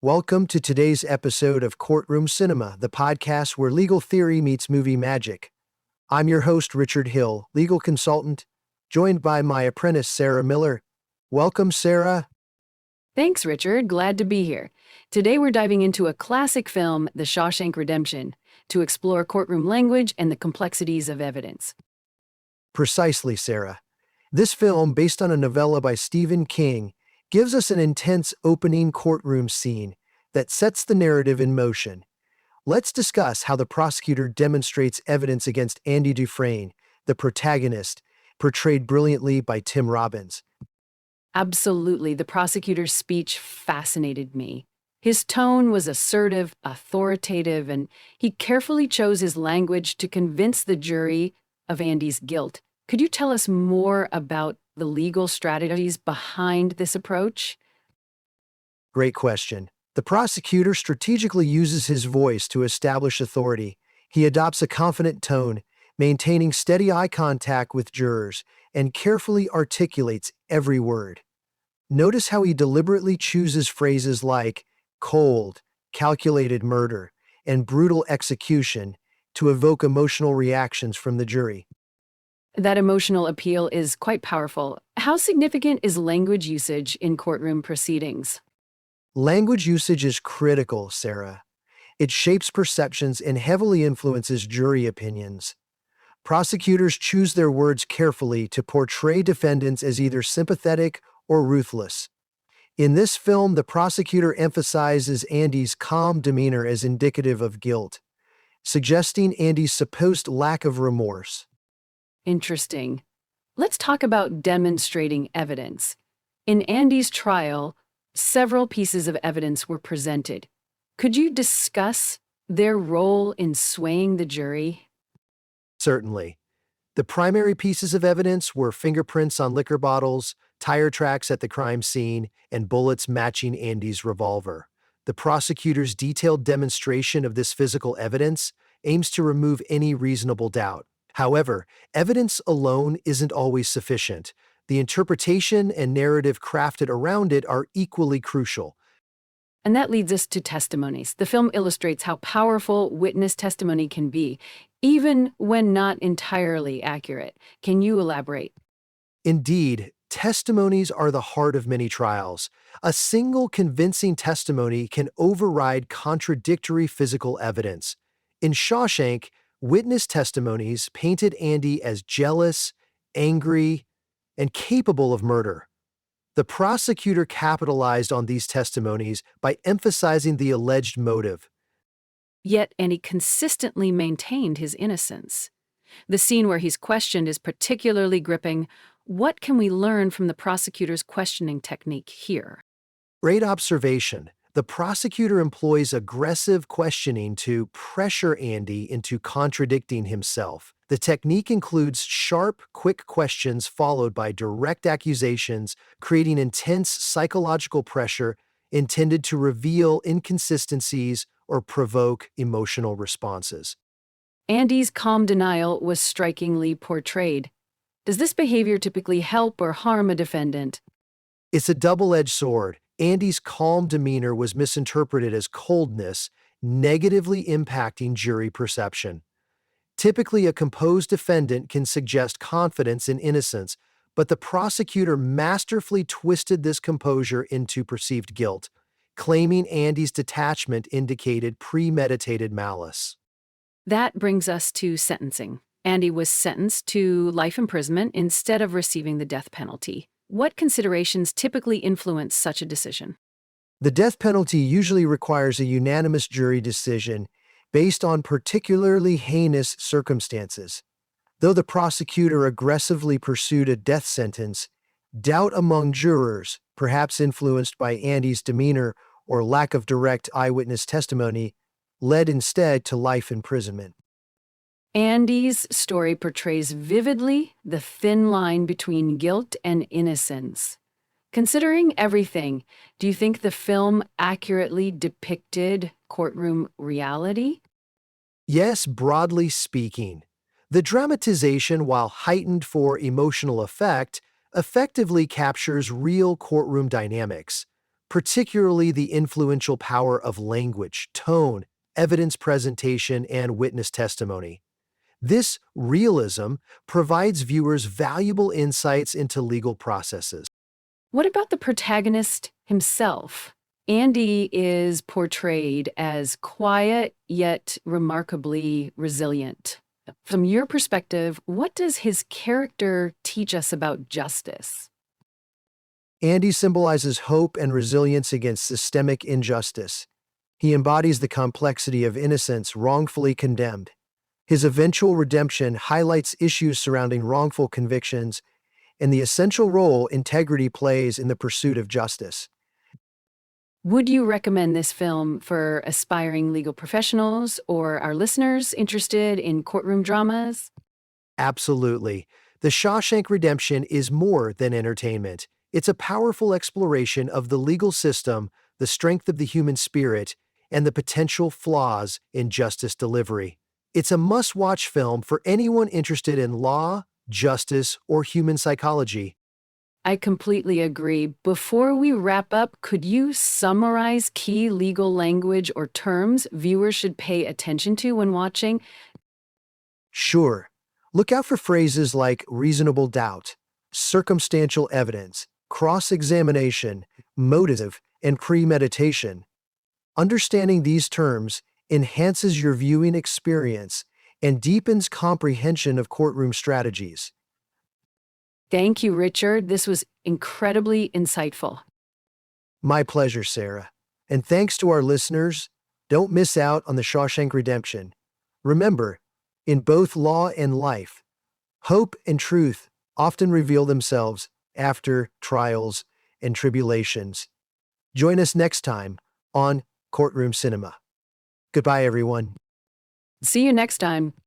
Welcome to today's episode of Courtroom Cinema, the podcast where legal theory meets movie magic. I'm your host, Richard Hill, legal consultant, joined by my apprentice, Sarah Miller. Welcome, Sarah. Thanks, Richard. Glad to be here. Today we're diving into a classic film, The Shawshank Redemption, to explore courtroom language and the complexities of evidence. Precisely, Sarah. This film, based on a novella by Stephen King, gives us an intense opening courtroom scene that sets the narrative in motion. Let's discuss how the prosecutor demonstrates evidence against Andy Dufresne, the protagonist, portrayed brilliantly by Tim Robbins. Absolutely, the prosecutor's speech fascinated me. His tone was assertive, authoritative, and he carefully chose his language to convince the jury of Andy's guilt. Could you tell us more about the legal strategies behind this approach? Great question. The prosecutor strategically uses his voice to establish authority. He adopts a confident tone, maintaining steady eye contact with jurors, and carefully articulates every word. Notice how he deliberately chooses phrases like cold, calculated murder, and brutal execution to evoke emotional reactions from the jury. That emotional appeal is quite powerful. How significant is language usage in courtroom proceedings? Language usage is critical, Sarah. It shapes perceptions and heavily influences jury opinions. Prosecutors choose their words carefully to portray defendants as either sympathetic or ruthless. In this film, the prosecutor emphasizes Andy's calm demeanor as indicative of guilt, suggesting Andy's supposed lack of remorse. Interesting. Let's talk about demonstrating evidence. In Andy's trial, several pieces of evidence were presented. Could you discuss their role in swaying the jury? Certainly. The primary pieces of evidence were fingerprints on liquor bottles, tire tracks at the crime scene, and bullets matching Andy's revolver. The prosecutor's detailed demonstration of this physical evidence aims to remove any reasonable doubt. However, evidence alone isn't always sufficient. The interpretation and narrative crafted around it are equally crucial. And that leads us to testimonies. The film illustrates how powerful witness testimony can be, even when not entirely accurate. Can you elaborate? Indeed, testimonies are the heart of many trials. A single convincing testimony can override contradictory physical evidence. In Shawshank, witness testimonies painted Andy as jealous, angry, and capable of murder. The prosecutor capitalized on these testimonies by emphasizing the alleged motive. Yet Andy consistently maintained his innocence. The scene where he's questioned is particularly gripping. What can we learn from the prosecutor's questioning technique here? Great observation. The prosecutor employs aggressive questioning to pressure Andy into contradicting himself. The technique includes sharp, quick questions followed by direct accusations, creating intense psychological pressure intended to reveal inconsistencies or provoke emotional responses. Andy's calm denial was strikingly portrayed. Does this behavior typically help or harm a defendant? It's a double-edged sword. Andy's calm demeanor was misinterpreted as coldness, negatively impacting jury perception. Typically, a composed defendant can suggest confidence in innocence, but the prosecutor masterfully twisted this composure into perceived guilt, claiming Andy's detachment indicated premeditated malice. That brings us to sentencing. Andy was sentenced to life imprisonment instead of receiving the death penalty. What considerations typically influence such a decision? The death penalty usually requires a unanimous jury decision based on particularly heinous circumstances. Though the prosecutor aggressively pursued a death sentence, doubt among jurors, perhaps influenced by Andy's demeanor or lack of direct eyewitness testimony, led instead to life imprisonment. Andy's story portrays vividly the thin line between guilt and innocence. Considering everything, do you think the film accurately depicted courtroom reality? Yes, broadly speaking. The dramatization, while heightened for emotional effect, effectively captures real courtroom dynamics. particularly the influential power of language, tone, evidence presentation, and witness testimony. This realism provides viewers valuable insights into legal processes. What about the protagonist himself? Andy is portrayed as quiet yet remarkably resilient. From your perspective, what does his character teach us about justice? Andy symbolizes hope and resilience against systemic injustice. He embodies the complexity of innocence wrongfully condemned. His eventual redemption highlights issues surrounding wrongful convictions and the essential role integrity plays in the pursuit of justice. Would you recommend this film for aspiring legal professionals or our listeners interested in courtroom dramas? Absolutely. The Shawshank Redemption is more than entertainment. It's a powerful exploration of the legal system, the strength of the human spirit, and the potential flaws in justice delivery. It's a must-watch film for anyone interested in law, justice, or human psychology. I completely agree. Before we wrap up, could you summarize key legal language or terms viewers should pay attention to when watching? Sure. Look out for phrases like reasonable doubt, circumstantial evidence, cross-examination, motive, and premeditation. Understanding these terms enhances your viewing experience and deepens comprehension of courtroom strategies. Thank you, Richard. This was incredibly insightful. My pleasure, Sarah. And thanks to our listeners, don't miss out on The Shawshank Redemption. Remember, in both law and life, hope and truth often reveal themselves after trials and tribulations. Join us next time on Courtroom Cinema. Goodbye, everyone. See you next time.